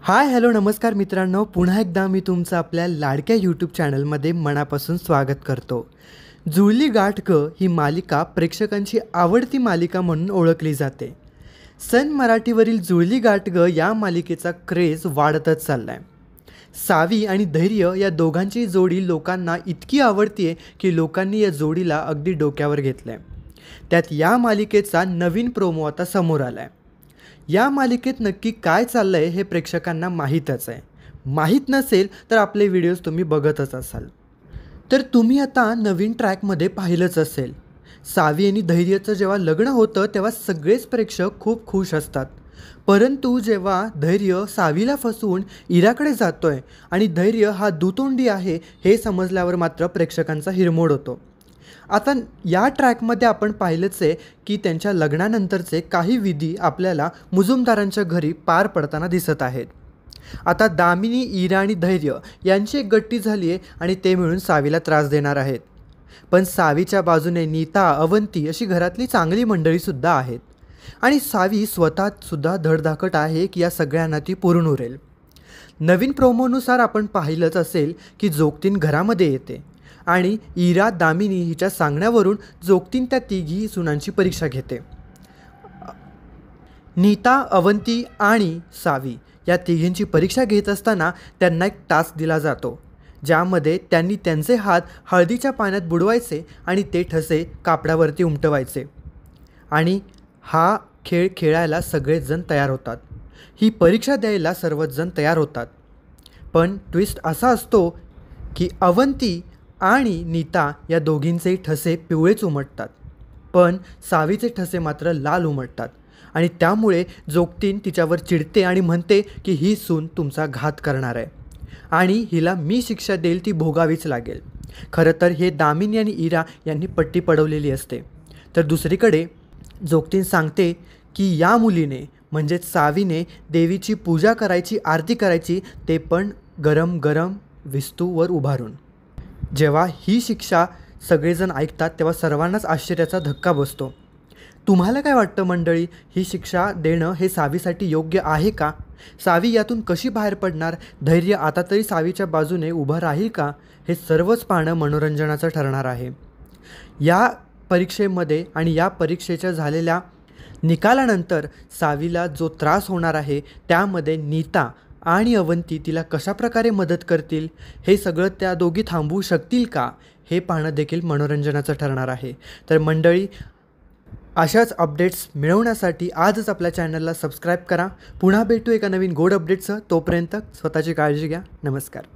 Hi hello नमस्कार मित्रांनो, पुन्हा एकदा मी तुमचं आपल्या लाडक्या यूट्यूब चॅनलमध्ये मनापासून स्वागत करतो। जुळली गाठ ग ही मालिका प्रेक्षकांची आवडती मालिका म्हणून ओळखली जाते। सन मराठीवरील जुळली गाठ ग या मालिकेचा क्रेज वाढतच चाललाय। सावी आणि धैर्य या दोघांची जोडी लोकांना इतकी आवडतीये की लोकांनी या जोडीला अगदी डोक्यावर घेतलंय। त्यात या मालिकेचा नवीन प्रोमो आता समोर आलाय। या मालिकेत नक्की काय चाललंय हे प्रेक्षकांना माहीतच आहे। माहीत नसेल तर आपले व्हिडिओज तुम्ही बघतच असाल। तर तुम्ही आता नवीन ट्रॅकमध्ये पाहिलंच असेल, सावी आणि धैर्यचं जेव्हा लग्न होतं तेव्हा सगळेच प्रेक्षक खूप खुश असतात। परंतु जेव्हा धैर्य सावीला फसवून इराकडे जातोय आणि धैर्य हा दुतोंडी आहे हे समजल्यावर मात्र प्रेक्षकांचा हिरमोड होतो। आता या ट्रॅकमध्ये आपण पाहिलंच आहे की त्यांच्या लग्नानंतरचे काही विधी आपल्याला मुजुमदारांच्या घरी पार पडताना दिसत आहेत। आता दामिनी, इरा आणि धैर्य यांची एक गट्टी झाली आहे आणि ते मिळून सावीला त्रास देणार आहेत। पण सावीच्या बाजूने नीता, अवंती अशी घरातली चांगली मंडळीसुद्धा आहेत आणि सावी स्वतःसुद्धा धडधाकट आहे की या सगळ्यांना ती पुरून उरेल। नवीन प्रोमोनुसार आपण पाहिलंच असेल की जोगतीन घरामध्ये येते आणि इरा, दामिनी हिच्या सांगण्यावरून जोगतीन त्या तिघी सुनांची परीक्षा घेते। नीता, अवंती आणि सावी या तिघींची परीक्षा घेत असताना त्यांना एक टास्क दिला जातो, ज्यामध्ये त्यांनी त्यांचे हात हळदीच्या पाण्यात बुडवायचे आणि ते ठसे कापडावरती उमटवायचे आणि हा खेळ खेळायला सगळेजण तयार होतात। ही परीक्षा द्यायला सर्वच जण तयार होतात। पण ट्विस्ट असा असतो की अवंती आणि नीता या दोघींचे ठसे पिवळेच उमटतात, पण सावीचे ठसे मात्र लाल उमटतात आणि त्यामुळे जोगतीन तिच्यावर चिडते आणि म्हणते की ही सून तुमचा घात करणार आहे आणि हिला मी शिक्षा देईल ती भोगावीच लागेल। खरं तर हे दामिनी आणि इरा यांनी पट्टी पडवलेली असते। तर दुसरीकडे जोगतीन सांगते की या मुलीने म्हणजेच सावीने देवीची पूजा करायची, आरती करायची, ते पण गरम गरम विस्तूवर उभारून। जेव्हा ही शिक्षा सगळेजण ऐकतात तेव्हा सर्वांनाच आश्चर्याचा धक्का बसतो। तुम्हाला काय वाटतं मंडळी, ही शिक्षा देणं हे सावीसाठी योग्य आहे का? सावी यातून कशी बाहेर पडणार? धैर्य आता तरी सावीच्या बाजूने उभं राहील का? हे सर्वच पाहणं मनोरंजनाचं ठरणार आहे। या परीक्षेमध्ये आणि या परीक्षेच्या झालेल्या निकालानंतर सावीला जो त्रास होणार आहे त्यामध्ये नीता आणि अवंती तिला कशाप्रकारे मदत करतील, हे सगळं त्या दोघी थांबवू शकतील का, हे पाहणं देखील मनोरंजनाचं ठरणार आहे। तर मंडळी, अशाच अपडेट्स मिळवण्यासाठी आजच आपल्या चॅनलला सबस्क्राईब करा। पुन्हा भेटू एका नवीन गोड अपडेटसह। तोपर्यंत स्वतःची काळजी घ्या। नमस्कार।